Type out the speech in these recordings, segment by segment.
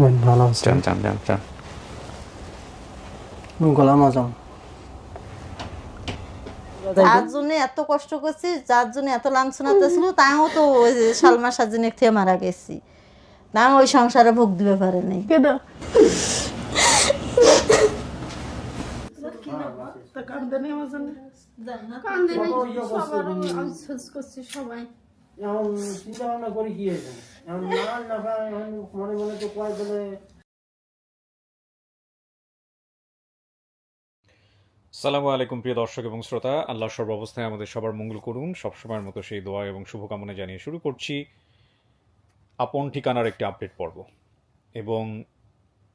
ভালো আছে। চান চান চান চান গোলাম আজম। যার জন্য এত কষ্ট করছি, যার জন্য এত লাঞ্ছনাতে ছিল, তাও তো ওই যে সালমা সাজিনের থেকে মারা গেছি, না ওই সংসারে ভোগ দিতে পারে নাই। সবাই এখন চিন্তা ভাবনা করি কি হয়েছে এখন না মনে মনে তো কয় বলে। আসসালামু আলাইকুম প্রিয় দর্শক এবং শ্রোতা, আল্লাহ সর্বাবস্থায় আমাদের সবার মঙ্গল করুন। সবসময়ের মতো সেই দোয়া এবং শুভকামনা জানিয়ে শুরু করছি আপন ঠিকানার একটি আপডেট পর্ব। এবং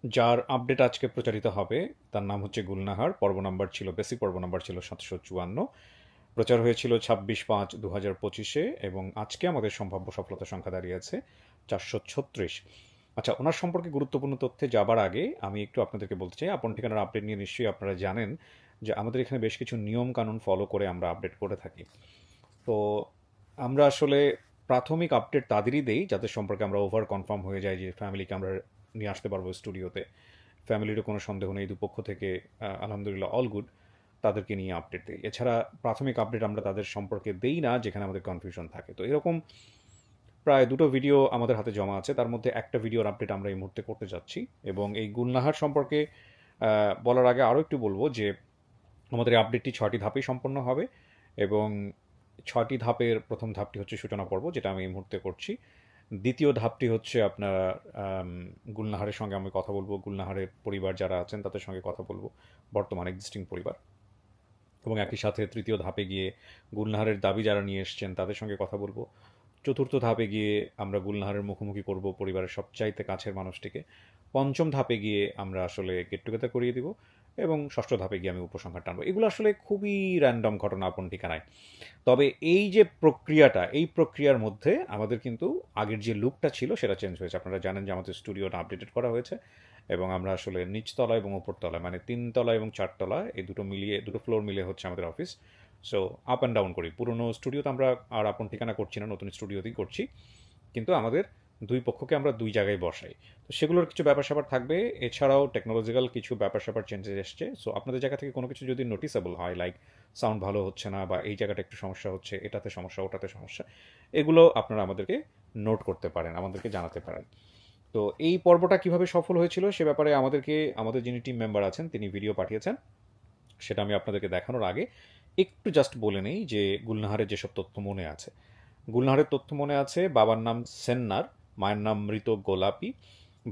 যার আপডেট আজকে প্রচারিত হবে তার নাম হচ্ছে গুলনাহার। পর্ব নাম্বার ছিল, বেসিক পর্ব নাম্বার ছিল 754, প্রচার হয়েছিল 26/5/2025 এবং আজকে আমাদের সম্ভাব্য সফলতা সংখ্যা দাঁড়িয়েছে 436। আচ্ছা, ওনার সম্পর্কে গুরুত্বপূর্ণ তথ্যে যাবার আগে আমি একটু আপনাদেরকে বলতে চাই, আপন ঠিকানার আপডেট নিয়ে নিশ্চয়ই আপনারা জানেন যে আমাদের এখানে বেশ কিছু নিয়ম কানুন ফলো করে আমরা আপডেট করে থাকি। তো আমরা আসলে প্রাথমিক আপডেট তাদেরই দেই যাদের সম্পর্কে আমরা ওভার কনফার্ম হয়ে যাই যে ফ্যামিলিকে আমরা নিয়ে আসতে পারবো স্টুডিওতে, ফ্যামিলিরও কোনো সন্দেহ নেই, দুপক্ষ থেকে আলহামদুলিল্লাহ অল গুড, তাদেরকে নিয়ে আপডেট দিই। এছাড়া প্রাথমিক আপডেট আমরা তাদের সম্পর্কে দেই না যেখানে আমাদের কনফিউশন থাকে। তো এরকম প্রায় 2টো ভিডিও আমাদের হাতে জমা আছে, তার মধ্যে একটা ভিডিওর আপডেট আমরা এই মুহূর্তে করতে যাচ্ছি। এবং এই গুলনাহার সম্পর্কে বলার আগে আরও একটু বলবো যে আমাদের এই আপডেটটি 6টি ধাপেই সম্পন্ন হবে এবং 6টি ধাপের প্রথম ধাপটি হচ্ছে সূচনা পর্ব, যেটা আমি এই মুহূর্তে করছি। দ্বিতীয় ধাপটি হচ্ছে আপনার গুলনাহারের সঙ্গে আমি কথা বলবো, গুলনাহারের পরিবার যারা আছেন তাদের সঙ্গে কথা বলবো, বর্তমান এক্সিস্টিং পরিবার। এবং একই সাথে তৃতীয় ধাপে গিয়ে গুলনাহারের দাবি যারা নিয়ে এসছেন তাদের সঙ্গে কথা বলবো। চতুর্থ ধাপে গিয়ে আমরা গুলনাহারের মুখোমুখি করব পরিবারের সবচাইতে কাছের মানুষটিকে। পঞ্চম ধাপে গিয়ে আমরা আসলে গেট টুগেদার করিয়ে দিব এবং ষষ্ঠ ধাপে গিয়ে আমি উপসংহার টানবো। এগুলো আসলে খুবই র্যান্ডম ঘটনা আপন ঠিকানায়। তবে এই যে প্রক্রিয়াটা, এই প্রক্রিয়ার মধ্যে আমাদের কিন্তু আগের যে লুকটা ছিল সেটা চেঞ্জ হয়েছে। আপনারা জানেন যে আমাদের স্টুডিওটা আপডেটেড করা হয়েছে এবং আমরা আসলে নিচতলা এবং উপরতলা, মানে 3তলা এবং 4তলা, এই দুটো মিলিয়ে, দুটো ফ্লোর মিলিয়ে হচ্ছে আমাদের office. So up and down করি। পুরনো স্টুডিওতে আমরা আর আপন ঠিকানা করছি না, নতুন স্টুডিওতেই করছি, কিন্তু আমাদের দুই পক্ষকে আমরা দুই জায়গায় বসাই। তো সেগুলোর কিছু ব্যাপার স্যাপার থাকবে, এছাড়াও টেকনোলজিক্যাল কিছু ব্যাপার স্যাপার চেঞ্জেস এসছে। সো আপনাদের জায়গা থেকে কোনো কিছু যদি নোটিসেবল হয়, লাইক সাউন্ড ভালো হচ্ছে না বা এই জায়গাটা একটু সমস্যা হচ্ছে, এটাতে সমস্যা, ওটাতে সমস্যা, এগুলো আপনারা আমাদেরকে নোট করতে পারেন, আমাদেরকে জানাতে পারেন। তো এই পর্বটা কিভাবে সফল হয়েছিল সে ব্যাপারে আমাদের যিনি টিম মেম্বার আছেন তিনি ভিডিও পাঠিয়েছেন, সেটা আমি আপনাদেরকে দেখানোর আগে একটু জাস্ট বলে নেই যে গুলনাহারের যেসব তথ্য মনে আছে। গুলনাহারের তথ্য মনে আছে, বাবার নাম সেন্নার, মায়ের নাম মৃত গোলাপি,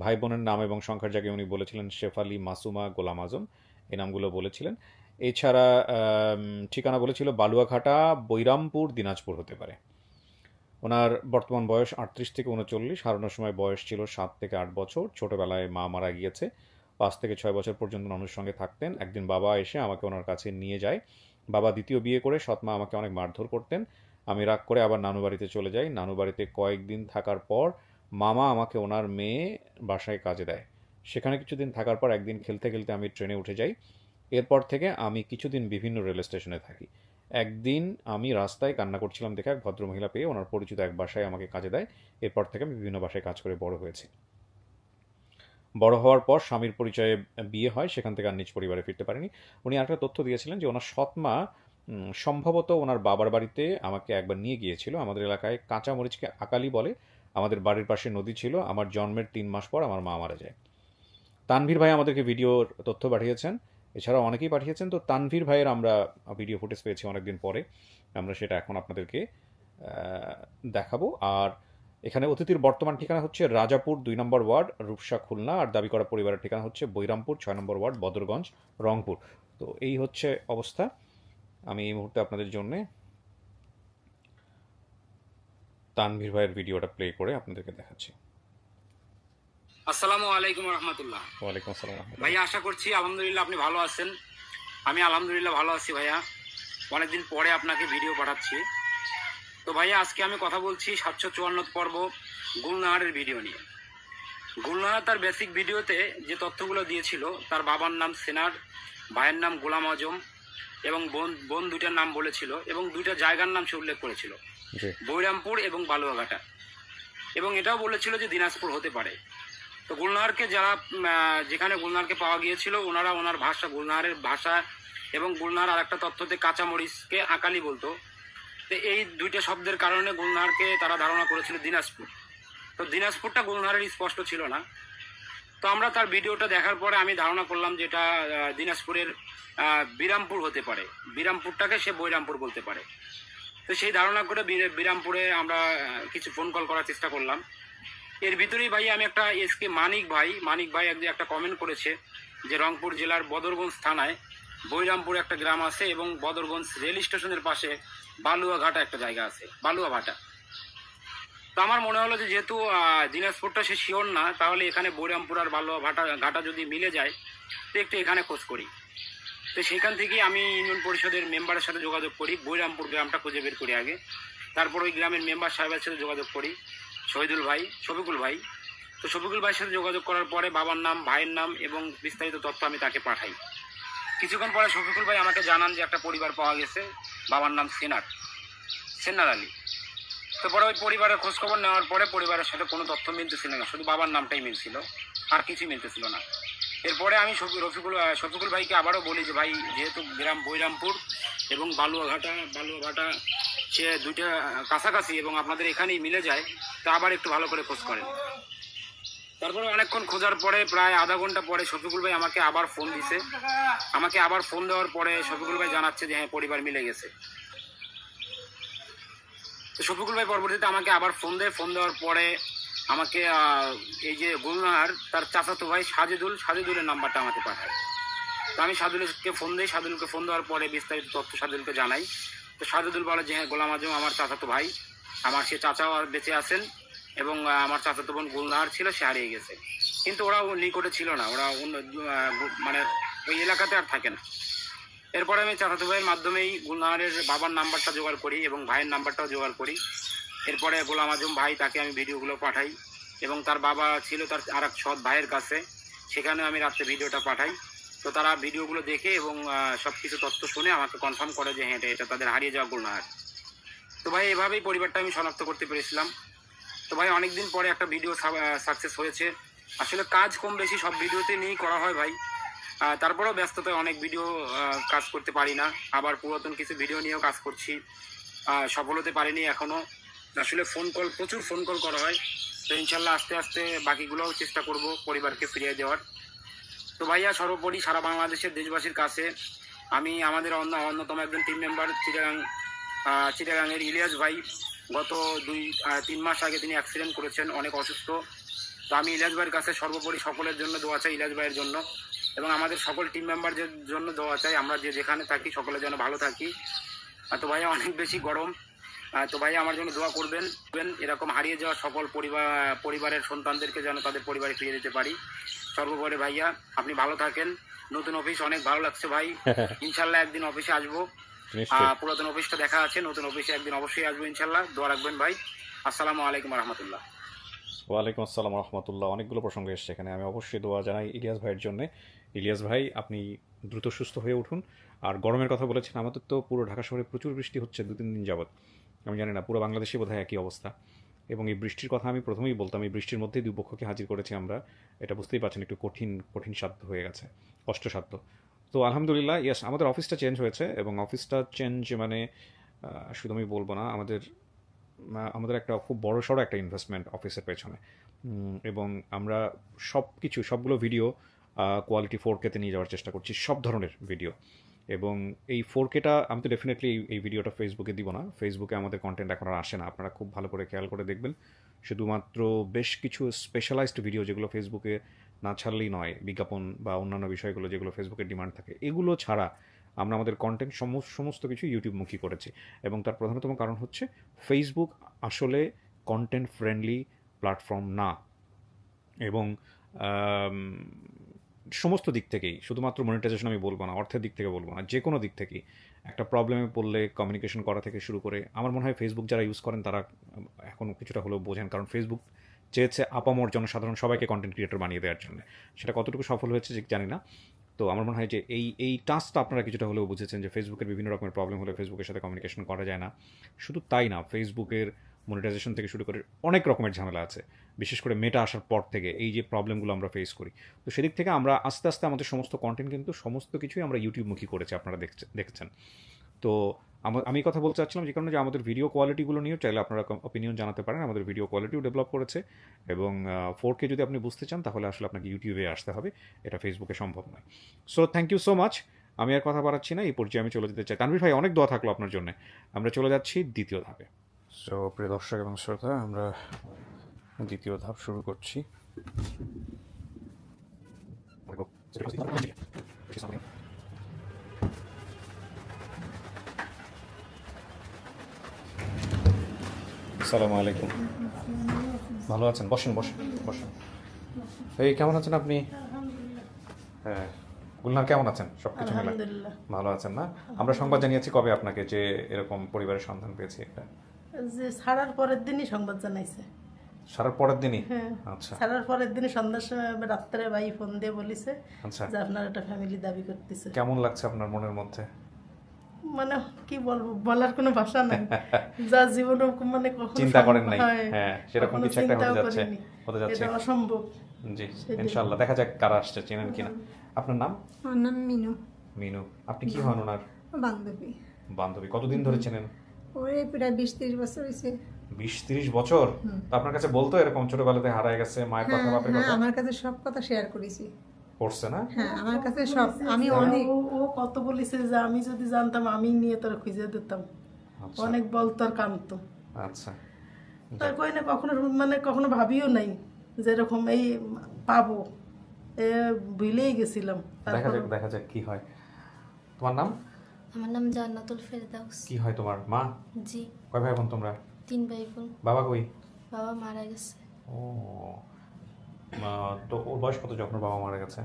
ভাই বোনের নাম এবং সংখ্যার জায়গায় উনি বলেছিলেন শেফালি, মাসুমা, গোলাম আজম, এই নামগুলো বলেছিলেন। এছাড়া ঠিকানা বলেছিল বালুয়াঘাটা, বৈরামপুর, দিনাজপুর হতে পারে। ওনার বর্তমান বয়স 38 থেকে 39, হারানোর সময় বয়স ছিল 7 থেকে 8 বছর। ছোটোবেলায় মা মারা গিয়েছে। 5 থেকে 6 বছর পর্যন্ত নানুর সঙ্গে থাকতেন। একদিন বাবা এসে আমাকে ওনার কাছে নিয়ে যায়। বাবা দ্বিতীয় বিয়ে করে সৎমা আমাকে অনেক মারধর করতেন। আমি রাগ করে আবার নানু বাড়িতে চলে যাই। নানু বাড়িতে কয়েকদিন থাকার পর মামা আমাকে ওনার মেয়ে বাসায় কাজে দেয়। সেখানে কিছুদিন থাকার পর একদিন খেলতে খেলতে আমি ট্রেনে উঠে যাই। এরপর থেকে আমি কিছুদিন বিভিন্ন রেল স্টেশনে থাকি। একদিন আমি রাস্তায় কান্না করছিলাম দেখে এক ভদ্রমহিলা পেয়ে ওনার পরিচিত এক বাসায় আমাকে কাজে দেয়। এরপর থেকে আমি বিভিন্ন বাসায় কাজ করে বড় হয়েছি। বড় হওয়ার পর স্বামীর পরিচয়ে বিয়ে হয়, সেখান থেকে আর নিজ পরিবারে ফিরতে পারেনি। উনি আরেকটা তথ্য দিয়েছিলেন যে ওনার সৎমা সম্ভবত ওনার বাবার বাড়িতে আমাকে একবার নিয়ে গিয়েছিল। আমাদের এলাকায় কাঁচা মরিচকে আকালি বলে। আমাদের বাড়ির পাশে নদী ছিল। আমার জন্মের 3 মাস পর আমার মা মারা যায়। তানভীর ভাই আমাদেরকে ভিডিওর তথ্য পাঠিয়েছেন, এছাড়াও অনেকেই পাঠিয়েছেন। তো তানভীর ভাইয়ের আমরা ভিডিও ফুটেজ পেয়েছি অনেকদিন পরে, আমরা সেটা এখন আপনাদেরকে দেখাবো। আর এখানে অতিথির বর্তমান ঠিকানা হচ্ছে রাজাপুর 2 নম্বর ওয়ার্ড, রূপসা, খুলনা। আর দাবি করা পরিবারের ঠিকানা হচ্ছে বৈরামপুর 6 নম্বর ওয়ার্ড, বদরগঞ্জ, রংপুর। তো এই হচ্ছে অবস্থা। আমি এই মুহূর্তে আপনাদের জন্য তানভীর ভাইয়ের ভিডিওটা প্লে করে আপনাদেরকে দেখাচ্ছি। আসসালামু আলাইকুম রহমতুল্লাহ। ওয়ালাইকুম আসসালাম। ভাইয়া, আশা করছি আলহামদুলিল্লাহ আপনি ভালো আছেন। আমি আলহামদুলিল্লাহ ভালো আছি ভাইয়া। অনেকদিন পরে আপনাকে ভিডিও পাঠাচ্ছি। তো ভাইয়া, আজকে আমি কথা বলছি 754 পর্ব গুলনাহারের ভিডিও নিয়ে। গুলনাহার তার বেসিক ভিডিওতে যে তথ্যগুলো দিয়েছিল, তার বাবার নাম সেনার, ভাইয়ের নাম গোলাম আজম এবং বোন দুইটার নাম বলেছিল এবং দুইটা জায়গার নাম সে উল্লেখ করেছিল, বৈরামপুর এবং বালুয়াঘাটা। এবং এটাও বলেছিল যে দিনাজপুর হতে পারে। তো গুলনারকে যারা যেখানে গুলনারকে পাওয়া গিয়েছিল ওনারা ওনার ভাষা, গুলনারের ভাষা এবং গুলনার আর একটা তথ্যতে কাঁচামরিচকে আকালি বলতো। তো এই দুইটা শব্দের কারণে গুলনারকে তারা ধারণা করেছিল দিনাজপুর। তো দিনাজপুরটা গুলনারের স্পষ্ট ছিল না। তো আমরা তার ভিডিওটা দেখার পরে আমি ধারণা করলাম যে এটা দিনাজপুরের বিরামপুর হতে পারে, বিরামপুরটাকে সে বৈরামপুর বলতে পারে। তো সেই ধারণা করে বিরামপুরে আমরা কিছু ফোন কল করার চেষ্টা করলাম। এর ভিতরেই ভাই আমি একটা এসকে মানিক ভাই একটা কমেন্ট করেছে যে রংপুর জেলার বদরগঞ্জ থানায় বৈরামপুর একটা গ্রাম আছে এবং বদরগঞ্জ রেল স্টেশনের পাশে বালুয়াঘাটা একটা জায়গা আছে, বালুয়াঘাটা। তো আমার মনে হলো যে যেহেতু দিনাজপুরটা সে শিওর না, তাহলে এখানে বৈরামপুর আর ঘাটা যদি মিলে যায় তো একটু এখানে খোঁজ করি। তো সেখান থেকে আমি ইউনিয়ন পরিষদের মেম্বারের সাথে যোগাযোগ করি, বৈরামপুর গ্রামটা খুঁজে বের করি আগে। তারপর ওই গ্রামের মেম্বার সাহেবের সাথে যোগাযোগ করি, শহীদুল ভাই, শফিকুল ভাই। তো শফিকুল ভাইয়ের সাথে যোগাযোগ করার পরে বাবার নাম, ভাইয়ের নাম এবং বিস্তারিত তথ্য আমি তাকে পাঠাই। কিছুক্ষণ পরে শফিকুল ভাই আমাকে জানান যে একটা পরিবার পাওয়া গেছে, বাবার নাম সেনার আলী। তো পরে ওই পরিবারের খোঁজখবর নেওয়ার পরে পরিবারের সাথে কোনো তথ্য মিলতেছিল না, শুধু বাবার নামটাই মিলছিল, আর কিছুই মিলতেছিল না। এরপরে আমি শফিকুল ভাইকে আবারও বলি যে ভাই, যেহেতু গ্রাম বৈরামপুর এবং বালুয়াঘাটা সে দুইটা কাছাকাছি এবং আপনাদের এখানেই মিলে যায়, তা আবার একটু ভালো করে খোঁজ করেন। তারপরে অনেকক্ষণ খোঁজার পরে প্রায় আধা ঘন্টা পরে শফিকুল ভাই আমাকে আবার ফোন দিছে। আমাকে আবার ফোন দেওয়ার পরে শফিকুল ভাই জানাচ্ছে যে হ্যাঁ, পরিবার মিলে গেছে। তো শফিকুল ভাই পরবর্তীতে আমাকে আবার ফোন দেওয়ার পরে আমাকে এই যে গুলনার তার চাচাতো ভাই সাজেদুলের নাম্বারটা আমাকে পাঠায়। তো আমি সাজেদুলকে ফোন দেওয়ার পরে বিস্তারিত তথ্য সাজেদুলকে জানাই। তো সাজেদুল বলে যে হ্যাঁ, গোলাম আজম আমার চাচাতো ভাই, আমার সে চাচাও আর বেঁচে আছেন এবং আমার চাচাতো বোন গুলনার ছিল, সে হারিয়ে গেছে। কিন্তু ওরা নিকটে ছিল না, ওরা মানে ওই এলাকাতে আর থাকে না। এরপরে আমি চাচাতো ভাইয়ের মাধ্যমেই গুলনারের বাবার নাম্বারটা জোগাড় করি এবং ভাইয়ের নাম্বারটাও জোগাড় করি। এরপরে গোলাম আজম ভাই, তাকে আমি ভিডিওগুলো পাঠাই এবং তার বাবা ছিল তার আর এক সৎ ভাইয়ের কাছে, সেখানে আমি রাত্রে ভিডিওটা পাঠাই। তো তারা ভিডিওগুলো দেখে এবং সব কিছু তথ্য শুনে আমাকে কনফার্ম করে যে হ্যাঁ, এটা তাদের হারিয়ে যাওয়া গুলনার। তো ভাই এভাবেই পরিবারটা আমি শনাক্ত করতে পেরেছিলাম। তো ভাই অনেকদিন পরে একটা ভিডিও সাকসেস হয়েছে। আসলে কাজ কম বেশি সব ভিডিওতে নিয়েই করা হয় ভাই, তারপরেও ব্যস্ততায় অনেক ভিডিও কাজ করতে পারি না। আবার পুরাতন কিছু ভিডিও নিয়েও কাজ করছি, সফল হতে পারিনি এখনো। আসলে প্রচুর ফোন কল করা হয়। তো ইনশাল্লাহ আস্তে আস্তে বাকিগুলোও চেষ্টা করব পরিবারকে ফিরিয়ে দেওয়ার। তো ভাইয়া, সর্বোপরি সারা বাংলাদেশের দেশবাসীর কাছে আমি আমাদের অন্যতম একজন টিম মেম্বার চিটাগাংয়ের ইলিয়াস ভাই, গত 2-3 মাস আগে তিনি অ্যাক্সিডেন্ট করেছেন, অনেক অসুস্থ। তো আমি ইলিয়াস ভাইয়ের কাছে সর্বোপরি সকলের জন্য দোয়া চাই, ইলিয়াস ভাইয়ের জন্য এবং আমাদের সকল টিম মেম্বারদের জন্য দোয়া চাই, আমরা যেখানে থাকি সকলের জন্য ভালো থাকি। তো ভাইয়া অনেক বেশি গরম, তো ভাইয়া আমার জন্য দোয়া করবেন, এরকম হারিয়ে যাওয়া সকল পরিবারের সন্তানদেরকে যেন তাদের পরিবারে ফিরিয়ে দিতে পারি। সর্বোপরি ভাইয়া আপনি ভালো থাকেন। নতুন অফিস অনেক ভালো লাগছে ভাই, ইনশাল্লাহ একদিন অফিসে আসবো। পুরাতন অফিসটা দেখা আছে, নতুন অফিসে একদিন অবশ্যই আসবো ইনশাল্লাহ। দোয়া রাখবেন ভাই। আসসালামু আলাইকুম রহমতুল্লাহ। ওয়ালাইকুম আসসালাম রহমতুল্লাহ। অনেকগুলো প্রসঙ্গ এসছে এখানে, আমি অবশ্যই দোয়া জানাই ইলিয়াস ভাইয়ের জন্য। ইলিয়াস ভাই, আপনি দ্রুত সুস্থ হয়ে উঠুন। আর গরমের কথা বলেছেন, আমাদের তো পুরো ঢাকা শহরে প্রচুর বৃষ্টি হচ্ছে 2-3 দিন যাবৎ। আমি জানি না পুরো বাংলাদেশে বোধহয় একই অবস্থা। এবং এই বৃষ্টির কথা আমি প্রথমেই বলতাম, এই বৃষ্টির মধ্যেই দুই পক্ষকে হাজির করেছি আমরা। এটা বুঝতেই পারছেন একটু কঠিন সাধ্য হয়ে গেছে, কষ্টসাধ্য। তো আলহামদুলিল্লাহ, ইয়াস, আমাদের অফিসটা চেঞ্জ হয়েছে এবং অফিসটা চেঞ্জ মানে শুধু আমি বলবো না, আমাদের একটা খুব বড়সড় একটা ইনভেস্টমেন্ট অফিসের পেছনে। এবং আমরা সবগুলো ভিডিও কোয়ালিটি 4K-তে নিয়ে যাওয়ার চেষ্টা করছি, সব ধরনের ভিডিও। এবং এই 4K-টা আমি তো ডেফিনেটলি এই ভিডিওটা ফেসবুকে দিব না, ফেসবুকে আমাদের কন্টেন্ট এখন আর আসে না, আপনারা খুব ভালো করে খেয়াল করে দেখবেন। শুধুমাত্র বেশ কিছু স্পেশালাইজড ভিডিও যেগুলো ফেসবুকে না ছাড়লেই নয়, বিজ্ঞাপন বা অন্যান্য বিষয়গুলো যেগুলো ফেসবুকের ডিমান্ড থাকে, এগুলো ছাড়া আমরা আমাদের কন্টেন্ট সমস্ত কিছু ইউটিউবমুখী করেছি। এবং তার প্রধানতম কারণ হচ্ছে ফেসবুক আসলে কন্টেন্ট ফ্রেন্ডলি প্ল্যাটফর্ম না। এবং সমস্ত দিক থেকেই, শুধুমাত্র মনিটাইজেশন আমি বলবো না, অর্থের দিক থেকে বলবো না, যে কোনো দিক থেকেই একটা প্রবলেমে পড়লে কমিউনিকেশন করা থেকে শুরু করে, আমার মনে হয় ফেসবুক যারা ইউজ করেন তারা এখন কিছুটা হলেও বোঝেন। কারণ ফেসবুক চেয়েছে আপামর জনসাধারণ সবাইকে কন্টেন্ট ক্রিয়েটর বানিয়ে দেওয়ার জন্য। সেটা কতটুকু সফল হয়েছে জানি না। তো আমার মনে হয় যে এই টাস্কটা আপনারা কিছুটা হলেও বুঝেছেন যে ফেসবুকের বিভিন্ন রকমের প্রবলেম হলে ফেসবুকের সাথে কমিউনিকেশন করা যায় না। শুধু তাই না, ফেসবুকের মনিটাইজেশন থেকে শুরু করে অনেক রকমের ঝামেলা আছে, বিশেষ করে মেটা আসার পর থেকে এই যে প্রবলেমগুলো আমরা ফেস করি। তো সেদিক থেকে আমরা আস্তে আস্তে আমাদের সমস্ত কন্টেন্ট কিন্তু সমস্ত কিছুই আমরা ইউটিউবমুখী করেছি, আপনারা দেখেছেন। তো আমি কথা বলতে চাচ্ছিলাম যে কারণে যে আমাদের ভিডিও কোয়ালিটিগুলো নিয়েও চাইলে আপনারা অপিনিয়ন জানাতে পারেন। আমাদের ভিডিও কোয়ালিটিও ডেভেলপ করেছে, এবং 4K যদি আপনি বুঝতে চান তাহলে আসলে আপনাকে ইউটিউবে আসতে হবে, এটা ফেসবুকে সম্ভব নয়। So thank you so much. আমি আর কথা বাড়াচ্ছি না, এই পর্যায়ে আমি চলে যেতে চাই। তানভীর ভাই, অনেক দোয়া থাকলো আপনার জন্য। আমরা চলে যাচ্ছি দ্বিতীয় ধাপে। সো প্রিয় দর্শক এবং শ্রোতা, আমরা দ্বিতীয় ধাপ শুরু করছি। আসসালামু আলাইকুম। ভালো আছেন? বসেন বসেন বসেন। এই কেমন আছেন আপনি? হ্যাঁ, গুলনার কেমন আছেন? সব কিছু মিলে আলহামদুলিল্লাহ ভালো আছেন না? আমরা সংবাদ জানিয়েছি কবে আপনাকে যে এরকম পরিবারের সন্ধান পেয়েছি একটা? যে ছাড়ার পরের দিনই সংবাদ জানাইছে। সারার পরের দিনই? হ্যাঁ, আচ্ছা ছাড়ার পরের দিনই সন্ধ্যার সময় রাত্রে ভাই ফোন দিয়ে বলিছে আচ্ছা। যে আপনার একটা ফ্যামিলি দাবি করতেছে। কেমন লাগছে আপনার মনের মধ্যে? মানে কি বলবো, বলার কোনো ভাষা নাই। যা জীবনে মানে কখনো চিন্তা করেন নাই? হয়, হ্যাঁ, সেরকম কখনো কিছু একটা হতে চিন্তাও যাচ্ছে, করিনি। হতে যাচ্ছে। এটা অসম্ভব। জি, ইনশাআল্লাহ দেখা যাক কারা আসছে, চেনেন কিনা। আপনার নাম? আমার নাম মিনু, মিনু। আপনি কি হন ওনার? বান্ধবী। বান্ধবী। কতদিন ধরে চেনেন? ওই প্রায় 20-30 বছর হয়েছে। 20-30 বছর? তো আপনার কাছে বলতো এরকম ছোটবেলাতে হারায় গেছে, মায়ের কথা বাপের হ্যাঁ, কথা আমার কাছে সব কথা শেয়ার করেছি। পড়ছে না? হ্যাঁ, আমার কাছে সব। আমি অনেক ও কত বলিছে যে আমি যদি জানতাম আমি নিয়ে তোর খুঁজে দিতাম। আচ্ছা অনেক বলতো আর কামতো। আচ্ছা। তার কই না কখনো মানে কখনো ভাবিও নাই যে এরকম এই পাবো, ভুলেই গেছিলাম। দেখা যাক কি হয়। তোমার নাম? আমার নাম জান্নাতুল ফেরদাউস। কি হয় তোমার? মা? জি। কয় ভাই বোন তোমরা? 3 ভাই বোন। বাবা কই? বাবা মারা গেছে। ও, তো ওর বয়স কত যখন ওর বাবা মারা গেছে?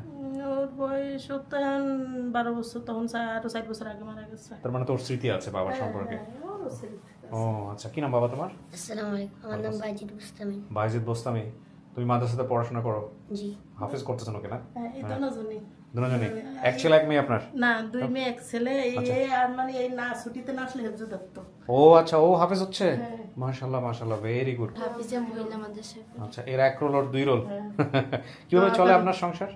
ওর বয়স তখন 12 বছর, তখন আরো 4 বছর আগে মারা গেছে। তার মানে তোর স্মৃতি আছে বাবার সম্পর্কে? ও আচ্ছা। কি নাম বাবা তোমার? আসসালামু আলাইকুম, আমার নাম বাইজিদ বুস্তামি। বাইজিদ বোস্তামি। তুমি মাদ্রাসাতে পড়াশোনা করো? জি। হাফেজ করতেছো নাকি না? এই দুজনই। দুজনই? এক ছেলে এক মেয়ে আপনার? না, 2 মেয়ে 1 ছেলে। এই আর মানে এই না ছুটিতে না আসলে হেফজ ধরতো। ও আচ্ছা, ও হাফেজ হচ্ছে? মাশাআল্লাহ মাশাআল্লাহ, ভেরি গুড। হাফিজা মহিলা মাদ্রাসায় পড়ি। আচ্ছা, এর 1 রোল আর 2 রোল। কিভাবে চলে আপনার সংসার?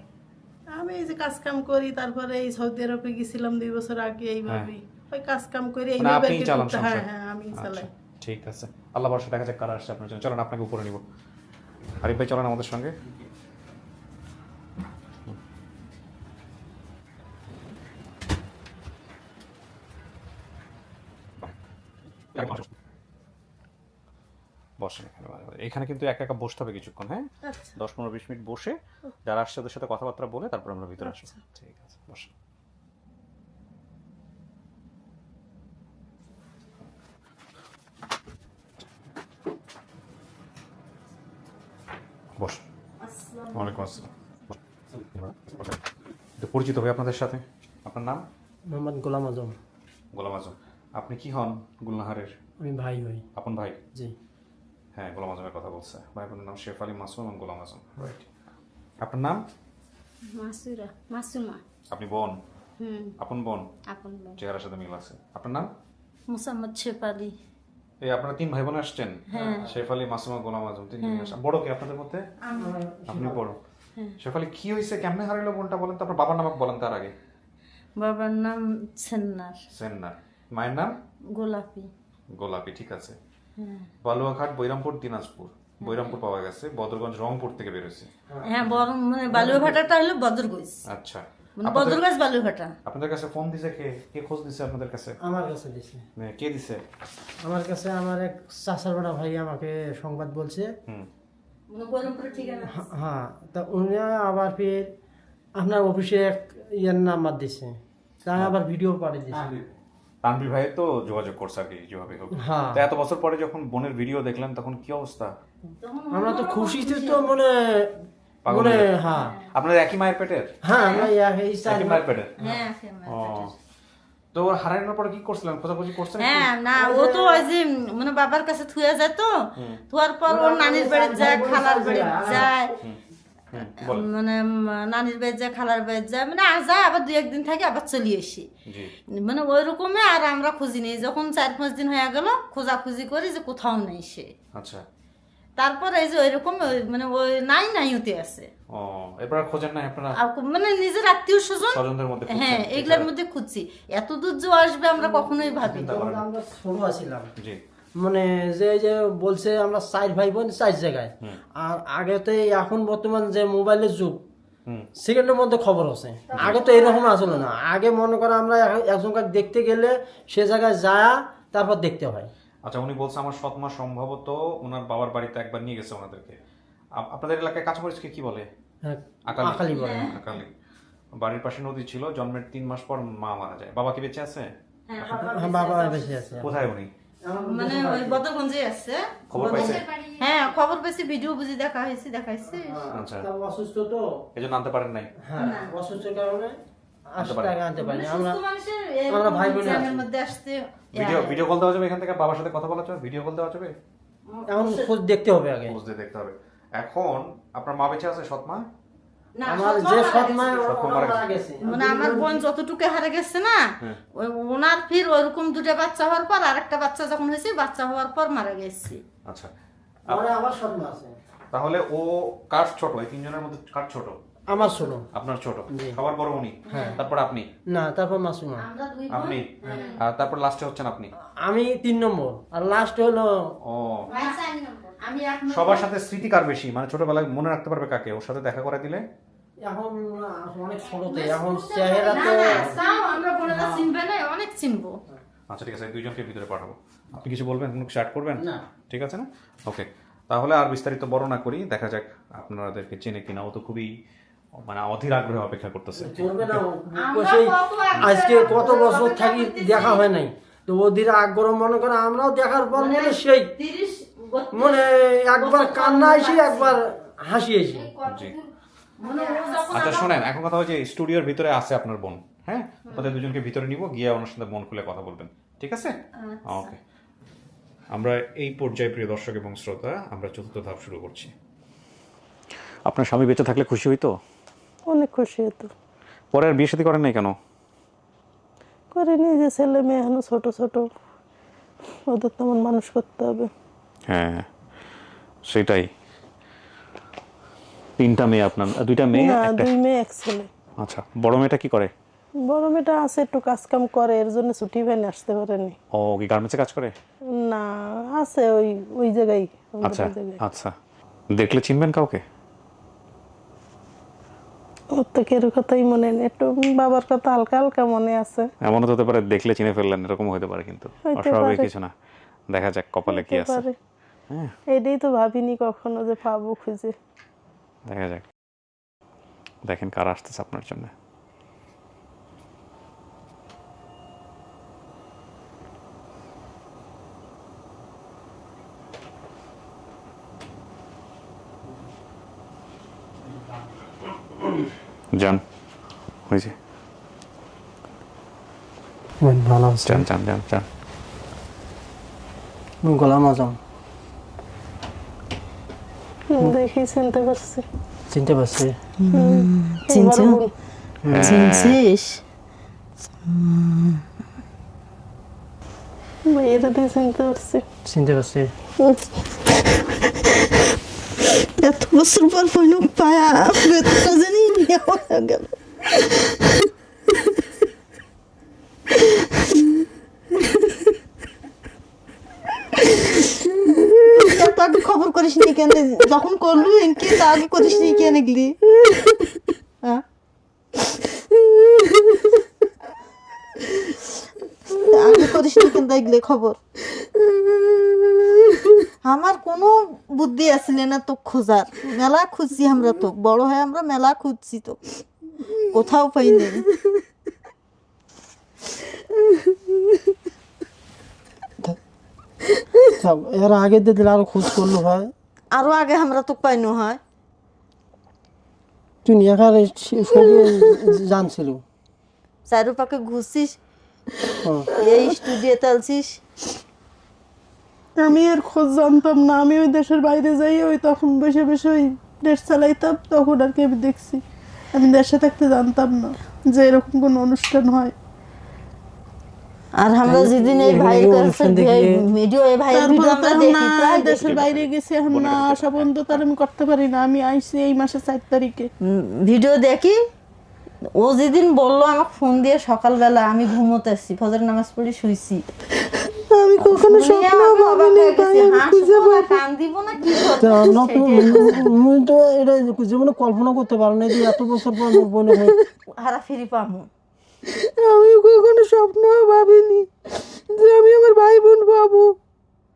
আমি এই যে কাজ কাম করি, তারপরে এই সৌদি আরবে গেছিলাম 2 বছর আগে, এইভাবেই ওই কাজ কাম করে মানে এইভাবে আপনিই চালান সংসার? হ্যাঁ হ্যাঁ, আমি চালাই। আচ্ছা, ঠিক আছে। আল্লাহ ভরসা, দেখা যাক কারা আসছে আপনার জন্য। চলেন আপনাকে উপরে নিব। আরিফ ভাই চলেন আমাদের সঙ্গে। বসেন এখানে কিন্তু একা একা বসতে হবে কিছুক্ষণ। হ্যাঁ, আচ্ছা 10-15-20 মিনিট বসে যারা আসছে ওদের সাথে কথাবার্তা বলে তারপর আমরা ভিতরে আসবো। ঠিক আছে, বসেন। বসেন। ওয়ালাইকুম আসসালাম। একটু পরিচিত হই আপনাদের সাথে। আপনার নাম? মোহাম্মদ গোলাম আজম। গোলাম আজম। আপনি কি হন গুলনাহারের? আমি ভাই হই। আপন ভাই? জি। হ্যাঁ, গোলাম আজমের কথা বলছে। ভাই বোনের নাম শেফ আলী মাসুম এবং গোলাম আজম। রাইট। আপনার নাম? মাসুরা, মাসুমা। আপনি বোন? আপন বোন? আপন বোন। চেহারার সাথে মিল আছে। আপনার নাম? মুসাম্মদ শেফালি। এই আপনারা 3 ভাই বোন আসছেন? শেফ আলী, মাসুমা, গোলাম আজম, 3 জন আসছেন। বড় কে আপনাদের মধ্যে? আপনি বড়। শেফ আলী, কি হয়েছে, কেমনে হারাইলো বোনটা বলেন তো? আপনার বাবার নাম বলেন তার আগে। বাবার নাম সেন্নার। সেন্নার। মায়ের নাম? গোলাপি। গোলাপি, ঠিক আছে। বালুয়াঘাট, বৈরামপুর, দিনাজপুর। বৈরামপুর পাওয়া গেছে, বদরগঞ্জ, রংপুর থেকে বেরোছে। হ্যাঁ, বরং মানে বালুরঘাটাটা হলো বদরগঞ্জ। আচ্ছা, মানে বদরগঞ্জ বালুরঘাটা। আপনাদের কাছে ফোন দিছে কে? কে খোঁজ দিছে আপনাদের কাছে? আমার কাছে দিছে। কে দিছে? আমার কাছে আমার এক চাচার বড় ভাই আমাকে সংবাদ বলছে। মানে বহরমপুরের ঠিকানা। হ্যাঁ, তা উনি আবার ফির আপনার অফিসে এক ইয়ার নাম্বার দিছে, তাই আবার ভিডিও পাঠিয়ে দিছে। তানভীর ভাই তো যোগাযোগ করছে আর কি, যেভাবে হোক। হ্যাঁ, তা এত বছর পরে যখন বোনের ভিডিও দেখলেন তখন কি অবস্থা? আমরা তো খুশিতে তো মনে পাগল মনে হয়ে- হ্যাঁ আপনাদের একই মায়ের পেটের? হ্যাঁ, আমরা এই একই মায়ের পেটের? হ্যাঁ ও, তো ওর হারানোর পরে কি করছিলেন? খোঁজাখুঁজি করছেন? হ্যাঁ, না ও তো ওই যে মানে বাবার কাছে থুয়ে যায়, তো থুয়ার পর ওর নানির বাড়ি যায়, খালার বাড়ি যায়, বলেন। মানে নানির বাড়ি যায়, খালার বাড়ি যায়, মানে যায় আবার 2-1 দিন থাকে আবার চলে আসি। জি মানে ওই রকমই। আর আমরা খুঁজি নেই, যখন 4-5 দিন হয়ে গেল খোঁজাখুঁজি করি যে কোথাও নেই সে। আচ্ছা। তারপর এই যে ওইরকম মানে ওই নাই হতে আছে। ও এবার আর খোঁজেন না আপনারা আর মানে নিজের আত্মীয় স্বজন, স্বজনদের মধ্যে খুঁজছেন? হ্যাঁ এগুলোর মধ্যে খুঁজছি। এত দূর যে আসবে আমরা কখনোই ভাবি। আমরা ছোট আছিলাম, জি মানে যে বলছে আমরা 4 ভাই বোন 4 জায়গায়। আর আগে তো এখন বর্তমান যে মোবাইলের যুগ, সেকেন্ডের মধ্যে খবর আছে। আগে তো এরকম আসলে না। আগে মনে করো আমরা একজনকে দেখতে গেলে সে জায়গায় যায় তারপর দেখতে হয়। আচ্ছা, উনি বলছে আমার সৎমা সম্ভবত ওনার বাবার বাড়িতে একবার নিয়ে গেছে ওনাদেরকে। আপনাদের এলাকায় কাঁচামরিচকে কি বলে? হ্যাঁ, আকালি আকালি বলে। আকালি। বাড়ির পাশে নদী ছিল, জন্মের 3 মাস পর মা মারা যায়। বাবা কি বেঁচে আছে? হ্যাঁ, বাবা বেশি আছে। কোথায় উনি? মানে ওই বদরগঞ্জে আছে। খবর পাইছে? হ্যাঁ খবর পেয়েছি, ভিডিও বুঝি দেখাইছি। আচ্ছা, তা অসুস্থ তো, এজন্য আনতে পারেন নাই? হ্যাঁ অসুস্থের কারণে আনতে পারেন। টাকা আনতে পারিনি আমরা। সুস্থ মানুষের আমরা ভাই বোন চ্যানেলের আছি। মধ্যে আসতে ভিডিও কল দেওয়া যাবে এখান থেকে? বাবার সাথে কথা বলা যাবে? ভিডিও কল দেওয়া যাবে? এখন খোঁজ দেখতে হবে আগে। বুঝতে দেখতে হবে। এখন আপনার মা বেঁচে আছে? সৎমা? না, আমার সৎমা যে মারা সৎ মা গেছে। সৎমা মারা মারা গেছে। মানে আমার বোন যতটুকু হারে গেছে না, হ্যাঁ। ওনার ফির ওরকম 2টা বাচ্চা হওয়ার পর আরেকটা বাচ্চা যখন হয়েছে, বাচ্চা হওয়ার পর মারা গেছে। আচ্ছা, মানে আমার সৎ মা আছে। তাহলে ও কার ছোট? এই 3 জনের মধ্যে কার ছোট? আমার ছোট। আপনার ছোট। জি। সবার বড় উনি? তারপর আপনি? না, তারপর মাসুমা। আমরা 2 বোন। আপনি? আর তারপর লাস্টে হচ্ছেন আপনি? আমি 3 নম্বর, আর লাস্ট হলো ও, ভাই 4 নম্বর। আমি 1 নম্বর। সবার সাথে স্মৃতি কার বেশি? মানে ছোটবেলায় মনে রাখতে পারবে কাকে? ওর সাথে দেখা করে দিলে? এখন অনেক ছোটতে, এখন চেহারা না, তো না, তাও আমরা বোনেরা চিনবে না, অনেক চিনবো। আচ্ছা ঠিক আছে, এই 2 জনকে ভিতরে পাঠাবো। আপনি কিছু বলবেন? কোনো কিছু অ্যাড করবেন? না। ঠিক আছে না? ওকে, তাহলে আর বিস্তারিত বর্ণনা করি, দেখা যাক আপনাদেরকে চেনে কিনা। ও তো খুবই মানে অধীর আগ্রহে অপেক্ষা করতেছে। চলবে না। আমরা সেই কত আগে আজকে কত বছর থাকি করতেছি। দেখা হয় নাই, তো ওদের আগ্রহ মনে করে আমরাও দেখার পর মনে সেই 30 মনে একবার কান্না আসি, একবার হাসি আসি। জি। মানে ও যখন আচ্ছা শোনেন, এখন কথা হচ্ছে স্টুডিওর ভিতরে আছে আপনার বোন, হ্যাঁ? তাদের 2 জনকে ভিতরে নিব, গিয়ে ওনার সাথে মন খুলে কথা বলবেন, ঠিক আছে? ওকে, আমরা এই পর্যায়ে প্রিয় দর্শক এবং শ্রোতা আমরা 4র্থ ধাপ শুরু করছি। আপনার স্বামী বেঁচে থাকলে খুশি হইতো? অনেক খুশি হতো। পরে আর বিয়ে শাদী করেন নাই কেন? করিনি, যে ছেলে মেয়ে এখনো ছোট ছোট, ওদের তেমন মানুষ করতে হবে। হ্যাঁ সেটাই। 3টা মেয়ে আপনার? 2টা মেয়ে না, একটা? 2 মেয়ে 1 ছেলে। আচ্ছা, বড় মেয়েটা কি করে? বড় মেয়েটা আছে, একটু কাজ কাম করে, এর জন্য ছুটি পাইনি, আসতে পারেনি। ও কি গার্মেন্টসে কাজ করে? না, আছে ওই জায়গায়, আমাদের আচ্ছা ওই জায়গায়। আচ্ছা, দেখলে চিনবেন কাউকে? ওর তো কেউ কথাই মনে নেই, একটু বাবার কথা হালকা হালকা মনে আছে। এমনও তো হতে পারে দেখলে চিনে ফেললেন, এরকম হতে পারে, কিন্তু হইতে অস্বাভাবিক পারে। কিছু না। দেখা যাক কপালে কি হতে আছে। পারে। হ্যাঁ এটাই তো ভাবিনি কখনো যে পাবো খুঁজে। দেখা যাক। দেখেন কার আসতেছে আপনার জন্য। যান, হয়েছে, ভালো আছে। যান যান যান যান। গোলাম আজম। দেখি চিনতে পারছি। চিনতে পারছি। চিনছো? চিনছিস? মেয়েরা দিয়ে চিনতে পারছি। চিনতে পারছি। এত বছর পর পয়ন পায়া বেতটা জানি নেওয়া হয়ে গেল। এত আগে খবর করিস নি কেন? যখন করলু এনকে তা আগে করিস নি কেন গলি? হ্যাঁ, আগে করিস নি কেন দেখলে খবর? আমার কোনো বুদ্ধি আসলে না তো খোঁজার। মেলা খুঁজছি আমরা, তো বড় হয়ে আমরা মেলা খুঁজছি, তো কোথাও পাই নাই। এর আগে দিয়ে দিলে আরো খোঁজ করলো হয়। আরো আগে আমরা তো পাইনো হয়। তুই এখানে জানছিল। চারুপাকে ঘুরছিস, হ্যাঁ। এই স্টুডিও তালছিস। আমি এর খোঁজ জানতাম না। আমি ওই দেশের বাইরে যাই, ওই তখন বসে বসে ওই নেট চালাইতাম তখন আর কি আমি দেখছি। আমি দেশে থাকতে জানতাম না যে এরকম কোনো অনুষ্ঠান হয়। আর আমরা যেদিন এই ভাইয়ের কাছে অনুষ্ঠান দেখলে- ভিডিও এই ভাইয়ের তারপরে ভিডিও তো আমরা এখন দেখি না প্রায় দেশের বাইরে গেছি, এখন না আসা বন্ধ, তার আমি করতে পারি না। আমি আইছি এই মাসের 4 তারিখে। ভিডিও দেখি। ও যেদিন বললো আমাকে ফোন দিয়ে সকালবেলা, আমি ঘুমোতেছি, ফজর নামাজ পড়ে শুইছি। আমি কখনো স্বপ্ন ভাবিনি ভাই আমি খুঁজে পাবো। কান দিব না কি তা করবো নতুন তুমি তো এটা জীবনে কল্পনা করতে পারো না যে এত বছর পর মোর বোনের হয়ে- হারা ফিরি পামু। আমি কখনো স্বপ্ন ভাবিনি যে আমি আমার ভাই বোন পাবো।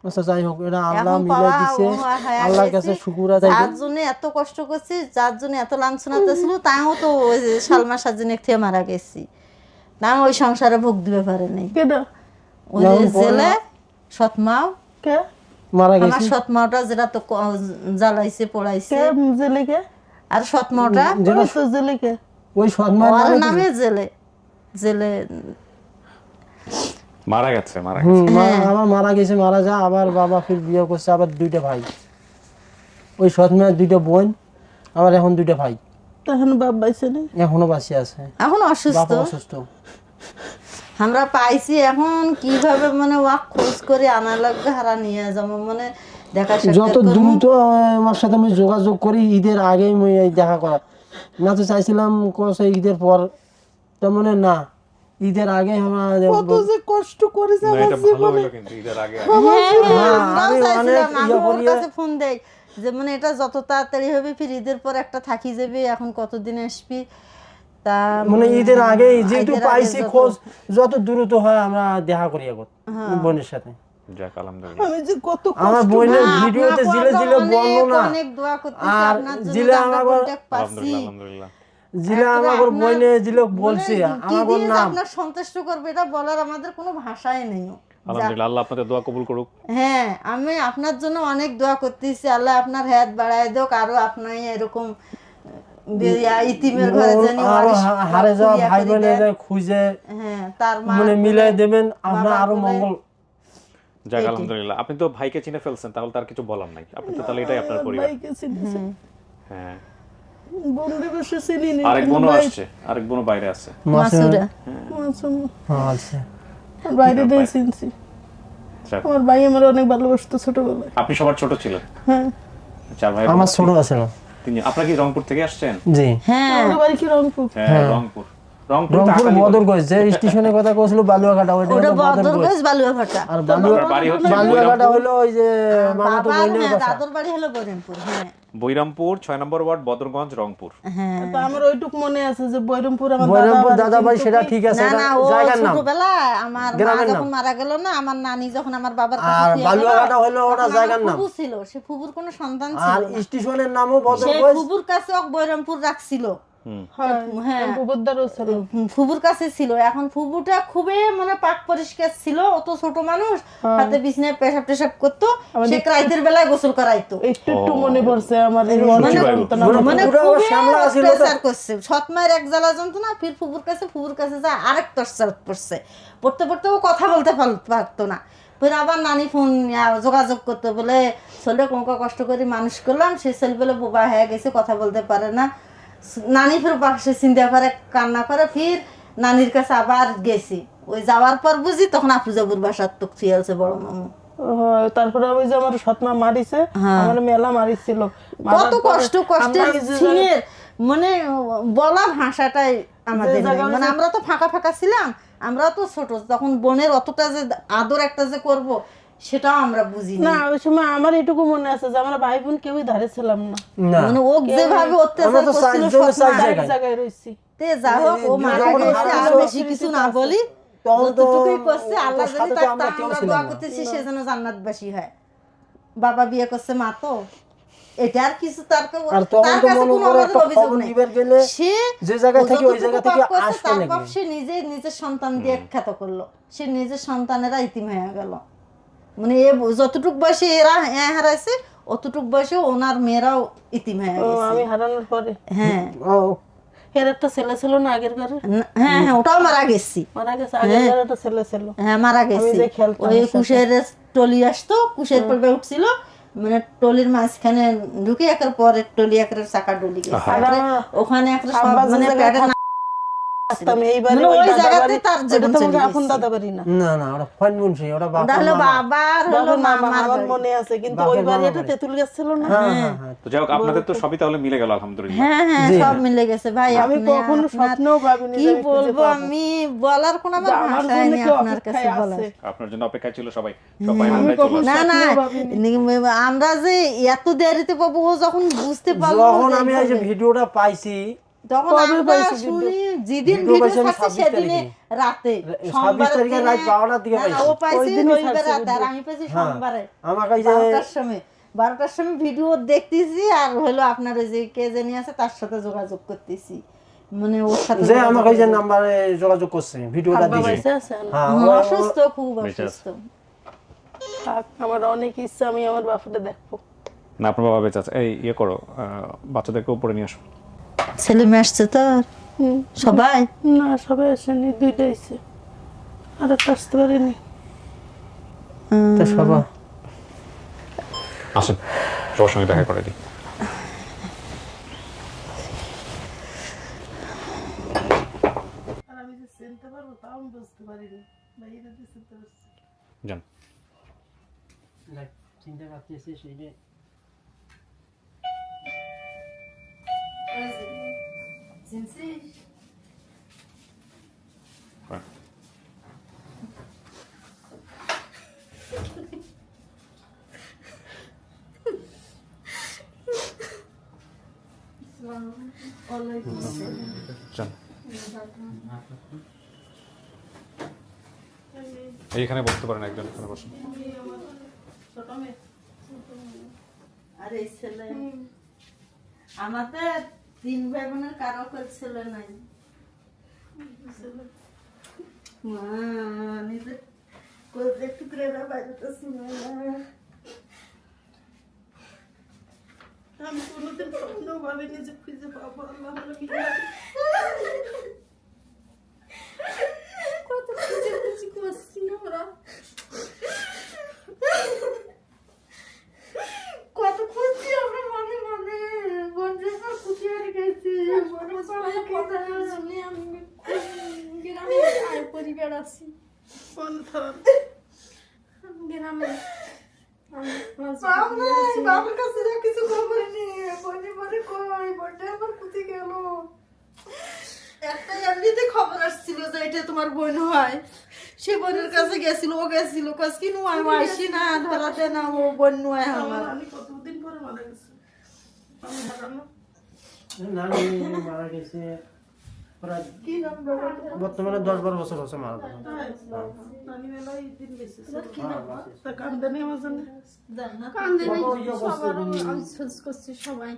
আচ্ছা যাই হোক, এটা আল্লাহ এখন মিলাই পাওয়া দিছে, ও হয়ে আল্লাহর গেছে। কাছে শুকর আদায় যার করি। জন্য এত কষ্ট করছি, যার জন্য এত লাঞ্ছনাতে ছিল, তাও তো ওই যে সালমা সাজিনের থেকে মারা গেছি, না ওই সংসারে ভোগ দিতে পারে নাই। কেডা ওই যে জেলে সৎমাও, কে মারা আমার গেছি সৎমাওটা যেটা তো জ্বালাইছে পোড়াইছে, কে জেলে কে আর সৎমাওটা ওই তো জেলে কে ওই সৎমার ওর নামে নামে জেলে জেলে মারা গেছে, মারা গেছে। আমার মারা গেছে, মারা যা, আবার বাবা ফির বিয়ে করছে, আবার 2টা ভাই। ওই সৎমার 2টা বোন, আবার এখন 2টা ভাই তখন বাপ বাইছে নেই। এখনো বাঁচিয়ে আছে। এখন অসুস্থ। বাবা অসুস্থ। আমরা পাইছি, এখন কিভাবে মানে ওয়াক খোঁজ করে আনা লাগবে, হারা নিয়ে যাবো, মানে দেখা যত সাক্ষাৎ করবো। দ্রুত আমার সাথে আমি যোগাযোগ করি, ঈদের আগেই আমি এই দেখা করা না, তো চাইছিলাম কোসে ঈদের পর, তার মানে না, ঈদের আগে আমরা কত যে কষ্ট করেছে না, আমার এটা ভালো জীবনে। হলো কিন্তু ঈদের আগে আমরাও আমি চাইছিলাম, অনেক আমি ইয়ে ওর করিয়ে- কাছে ফোন দেই যে মানে এটা যত তাড়াতাড়ি হবে, ফির ঈদের পর একটা থাকি যাবে, এখন কতদিন আসবি, তা মানে ঈদের আগে যেহেতু ঈদের আগে পাইছি যত- খোঁজ, যত দ্রুত হয় আমরা দেখা করি এখন বোনের সাথে। যাক আলহামদুলিল্লাহ। আমি যে কত আমার বোনের ভিডিওতে আপনার জিলে জিলে অনেক বর্ণনা, অনেক দোয়া করতেছি আর আপনার জন্য, জিলে যে আমরা আমাকে- contact পাচ্ছি। আলহামদুলিল্লাহ, আলহামদুলিল্লাহ। জিলে আমার বোনে জিলে বলছে মানে কি আমার দিয়ে যে নাম, আপনার সন্তুষ্ট করবে এটা বলার আমাদের কোনো ভাষাই নেই। আলহামদুলিল্লাহ, আল্লাহ আপনাদের দোয়া কবুল করুক। হ্যাঁ, আমি আপনার জন্য অনেক দোয়া করতেছি, আল্লাহ আপনার হায়াত বাড়ায় দেক, আরো আপনার এরকম ইতিমের ঘরে জানি আরো ওয়ারিশ হারে যাওয়া খুঁড়িয়া ভাই করে বোনে দেন। খুঁজে হ্যাঁ, তার মা মানে মিলাই দেবেন, আমরা বাবা আরো বলে- মঙ্গল। যাক আলহামদুলিল্লাহ। আপনি তো ভাইকে চিনে ফেলছেন, তাহলে তার কিছু বলার নাই। আপনি তো তাহলে এটাই আপনার পরিবার। ভাইকে চিনেছে, হ্যাঁ, বোনরে বসে চিনি নি। আরেক বোনও আসছে, আরেক বোনও বাইরে আছে। মাসুরা। আচ্ছা বাইরে দিয়ে চিনছি। যাক, আমার ভাই আমার অনেক ভালোবাসতো ছোটবেলায়। আপনি সবার ছোট ছিলেন? হ্যাঁ, চার ভাই আমার ছোট আছে না। তিনি। আপনারা কি রংপুর থেকে আসছেন? জি, হ্যাঁ, আমার বাড়ি কি রংপুর। হ্যাঁ, রংপুর। রংপুর তো রংপুর আকালি বদরগঞ্জ, যে স্টেশনের কথা কইছিল বালুয়াঘাটা, ওইটা ওটা হলো বদরগঞ্জ। বদরগঞ্জ বালুয়াঘাটা। আর আপনার বাড়ি হচ্ছে বালুয়াঘাটা হলো ওই যে মামাতো বাবার বোনের হ্যাঁ, বাসা। দাদুর বাড়ি হলো বরেনপুর। হ্যাঁ বৈরামপুর 6 নম্বর ওয়ার্ড, বদরগঞ্জ, রংপুর। হ্যাঁ। তো আমার ওইটুক মনে আছে যে বৈরমপুর আমার বৈরামপুর দাদা দাদা ভাই, সেটা ঠিক আছে, না এটা না, ও জায়গার নাম। ছোটবেলায় আমার মা গ্রামের যখন নাম। মারা গেল না, আমার নানি যখন আমার বাবার কাছে আর দিয়ে গেল, বালুয়াঘাটা হলো ওটা তখন আমার জায়গার নাম। ফুফু ছিল, সে ফুফুর কোনো সন্তান আর ছিল না। স্টেশনের নামও সেই বদরগঞ্জ। ফুফুর কাছে ওক বৈরামপুর রাখছিল। হ্যাঁ, বুবুদ্দারও ছিল। ফুফুর কাছে ছিল। এখন ফুফুটা খুবই মানে পাক পরিষ্কার ছিল, অত ছোট মানুষ, হাতে বিছনায় পেশাব টেশাব করতো, সে রাতের বেলায় গোসল করাইতো। একটু একটু মনে পড়ছে আমার এই মানে যন্ত্রণা। মানে পুরো খুবই শ্যামলা ছিল তো। অত্যাচার করছে, সৎ মায়ের এক জ্বালা যন্ত্রণা, ফির ফুফুর কাছে যা আরেক টর্চার পড়ছে। পড়তে পড়তে ও কথা বলতে পারতো না, ফির আবার নানি ফোন যোগাযোগ করতে বলে, ছেলে কোনকা কষ্ট করে মানুষ করলাম, সে ছেলে বলে বোবা হয়ে গেছে, কথা বলতে পারে না। নানি ফির পাশে চিন্তা করে কান্না করে, ফির নানির কাছে আবার গেছি। ওই যাওয়ার পর বুঝি তখন আপুজাবুর বাসার তো থুয়েছে বড় মামু। তারপরে ওই যে আমার সৎমা মারিছে, আমার মেলা মারিছিল। কত কষ্ট কষ্টের ছিনের মানে বলা ভাষাটাই আমাদের নেই। মানে আমরা তো ফাঁকা ফাঁকা ছিলাম, আমরা তো ছোট, তখন বোনের অতটা যে আদর একটা যে করব সেটাও আমরা বুঝি না, ওই সময় আমার এটুকু মনে আছে যে আমরা ভাই বোন কেউই ধারে ছিলাম না, না, মানে ও যেভাবে অত্যাচার আমরা তো করছিল চারজনে চার সৎমা, এক জায়গায় রয়েছি। তে যা হোক ও মারা যখন গেছে, আর হারাইছো, বেশি কিছু না বলি, তখন তো যতটুকুই করছে আল্লাহ ওর জানি, সাথে তো তার আমরা কেউ আমরা ছিলাম দোয়া না। করতেছি সে যেন জান্নাতবাসী হয়। বাবা বিয়ে করছে মা তো, এটা আর কিছু তার আর তখন তার তো কাছে মনে কোনো করো আমাদের একটা অভিযোগ খবর নেই। নিবার গেলে সে যে জায়গা থেকে ওই যতটুকু জায়গা পাপ থেকে করছে, আসতো তার নাকি? পাপ সে নিজের সন্তান দিয়ে খ্যাত করলো, সে নিজের সন্তানেরা ইতিম হয়ে গেল। মানে এ যতটুক বয়সে এরা হারাইছে, অতটুক বয়সে ওনার মেয়েরাও ইতিম হয়ে গেছে। আমি হারানোর পরে হ্যাঁ এর একটা ছেলে ছিল না আগের ঘরে, হ্যাঁ হ্যাঁ, ওটাও মারা গেছি। মারা গেছে। আগের ঘরে একটা ছেলে ছিল। হ্যাঁ মারা গেছি। যে খেলতাম ওই কুশের টলি আসতো, কুশের পর্বে উঠছিল, মানে টলির মাঝখানে ঢুকে একের পর এক টলি একের চাকা ডলি গেছে তারপরে ওখানে একটা সব আব্বা যে মানে জায়গায় প্যাডে আসতাম এইবারে মানে ওই ওই দাদা জায়গাতে বাড়ি, তার ওটা জীবন তো চলে মনে হয় আপন গেছে। দাদা বাড়ি না, না না ওটা ফাইন মুন্সি, ওটা ওটা হলো মামা। বাবার হলো বাবার মামা, মামার আমার বাড়ি। মনে আছে, কিন্তু বাপের ওই বাড়ি মামা একটা বাড়ি। তেঁতুল গাছ ছিল না। হ্যাঁ হ্যাঁ হ্যাঁ তো যাই হোক, আপনাদের তো সবই তাহলে মিলে গেল আলহামদুলিল্লাহ। হ্যাঁ হ্যাঁ জি, সব হ্যাঁ। মিলে গেছে ভাই। আমি আপনি কখনো আপনার স্বপ্নেও ভাবিনি কি যে আমি খুঁজে বলবো, পাবো। আমি বলার কোনো আমার যে আমার ভাষাই জন্য নেই কেউ আপনার কাছে অপেক্ষায় বলার। আছে। আপনার জন্য অপেক্ষায় ছিল সবাই, সবাই আমরাই চলে কখনো আসলাম। না না স্বপ্নেও ভাবিনি। আমরা যে এত দেরিতে পাবো ও যখন বুঝতে পারলো যখন যে আমি এই যে এইভাবে, ভিডিওটা পাইছি, তখন কবে আমরা পাইছি শুনি যেদিন ভিডিও ভিডিও পাইছি আমি ছাড়ছে 26 সেদিনে তারিখে। রাতে 26 তারিখে রাত 12টার দিকে না, না, পাইছি। ও পাইছি ওই দিনই রবিবার ছাড়ছে রাতে, আর ভিডিও। আমি পাইছি হ্যাঁ, সোমবারে আমাকে এই যে 12টার সময় ভিডিও দেখতেছি, আর হলো আপনার ওই যে কে জানি আছে তার সাথে যোগাযোগ করতেছি, মানে ওর সাথে যে যোগাযোগ আমাকে এই যে করতেছি। নাম্বারে যোগাযোগ করছে, ভিডিওটা আব্বা দিছে। বেঁচে আছে না? হ্যাঁ হুম, ও- অসুস্থ, খুব বেঁচে অসুস্থ। থাক, আমার অনেক ইচ্ছা আমি আমার বাপরে দেখবো। না, আপনার বাবা বেঁচে আছে। এই ইয়ে করো, বাচ্চাদেরকে উপরে নিয়ে আসো। ছেলে মেয়ে আসছে তো সবাই? না, সবাই আসেনি, দুইটা আইছে, আর একটা আসতে পারেনি। তো সবাই আসেন, সবার সঙ্গে দেখা করে দিই। আর আমি যে চিনতে পারবো তাও আমি বুঝতে পারিনি, ভাইয়েরা যে চিনতে পারছি। যান। চিন্তা করতেছি সেইটা। করেন। যান। এইখানে বসতে পারেন, একজন এখানে বসুন। ছোট মেয়ে আর এই ছেলে আমাদের 3 ভাই বোনের কারো কেউ ছেলে নাই। মা নিজে কোজে টুকরে না বাজতেছি না। আমি কোনোদিন স্বপ্নেও ভাবিনি যে খুঁজে পাবো। আল্লাহ আমাকে মিলায়। কত খুঁজে করছি আমরা। কত খুশি আমরা মনে মনে বন্ধু খুশি হয়ে গেছি। গ্রামে আর পরিবার আছি কোন থান গ্রামে বাবার কাছে যা কিছু খবর নেই, বনে বনে কই বনটা আমার কোথায় গেল। একটা এমনিতে খবর আসছিল যে এটা তোমার বোন হয়, সে বোনের কাছে গেছিল, ও গেছিল কাজ কি নুয়াই আইসি না ধরাতে না, ও বোন নুয়াই আমার। আমি কতদিন পরে মারা গেছে, আমি হারানো। নানি মারা গেছে প্রায় কি নাম বাবা? বর্তমানে 10-12 বছর হচ্ছে মারা গেছে। নানি মেলায় দিন গেছে তা কান্দানি আমার জন্য। কান্দে নাই, কত ইয়ে করছে সবার তুমি? আমি খোঁজ করছি সবাই।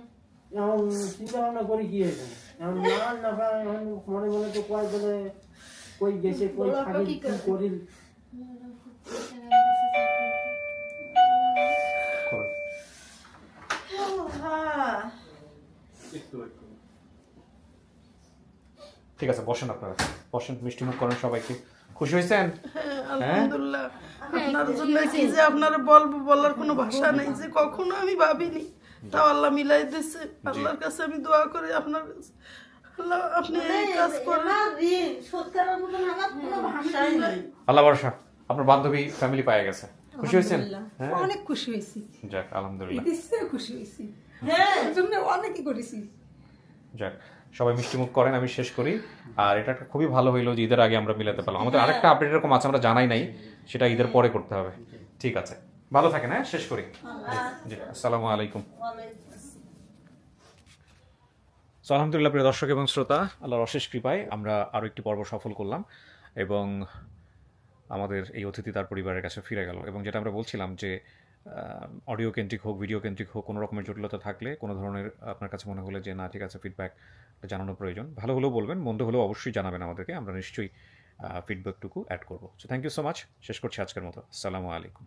এখন চিন্তা ভাবনা করি কি হয়েছে, এখন না পায়, এখন মনে মনে তো কয় বলে কই গেছে, কই থাকে, কি করি। করেন। ঠিক আছে, বসেন আপনারা, বসেন, মিষ্টি মুখ করেন সবাইকে। খুশি হয়েছেন? হ্যাঁ, আলহামদুলিল্লাহ। আপনার জন্য কি যে আপনারা বলবো, বলার কোনো ভাষা নেই, যে কখনো আমি ভাবিনি, তাও আল্লাহ মিলাই দিচ্ছে। আল্লাহর কাছে আমি দোয়া করি আপনার কাছে, আল্লাহ আপনি এই কাজ করেন। সত্যের মতন আমার কোনো ভাষাই নাই। আল্লাহ ভরসা, আপনার বান্ধবী ফ্যামিলি পাওয়া গেছে। খুশি হয়েছেন? হ্যাঁ, অনেক খুশি হয়েছি, যাক আলহামদুলিল্লাহ। ঈদের খুশি হয়েছি, হ্যাঁ এর জন্য অনেকই করেছি। যাক, সবাই মিষ্টি মুখ করেন, আমি শেষ করি। আর এটা একটা খুবই ভালো হইলো যে ঈদের আগে আমরা মিলাতে পারলাম। আমাদের আরেকটা আপডেট এরকম আছে, আমরা জানাই নাই, সেটা ঈদের পরে করতে হবে। ঠিক আছে, ভালো থাকেন, হ্যাঁ, শেষ করি। জি, আসসালামু আলাইকুম। সো আলহামদুলিল্লাহ, প্রিয় দর্শক এবং শ্রোতা, আল্লাহর অশেষ কৃপায় আমরা আরও একটি পর্ব সফল করলাম এবং আমাদের এই অতিথি তার পরিবারের কাছে ফিরে গেল। এবং যেটা আমরা বলছিলাম যে অডিও কেন্দ্রিক হোক, ভিডিও কেন্দ্রিক হোক, কোনো রকমের জটিলতা থাকলে, কোনো ধরনের আপনার কাছে মনে হলে যে না ঠিক আছে, ফিডব্যাক জানানো প্রয়োজন, ভালো হলেও বলবেন, মন্দ হলেও অবশ্যই জানাবেন আমাদেরকে, আমরা নিশ্চয়ই ফিডব্যাকটুকু অ্যাড করবো। So thank you so much. শেষ করছি আজকের মতো। আসসালামু আলাইকুম।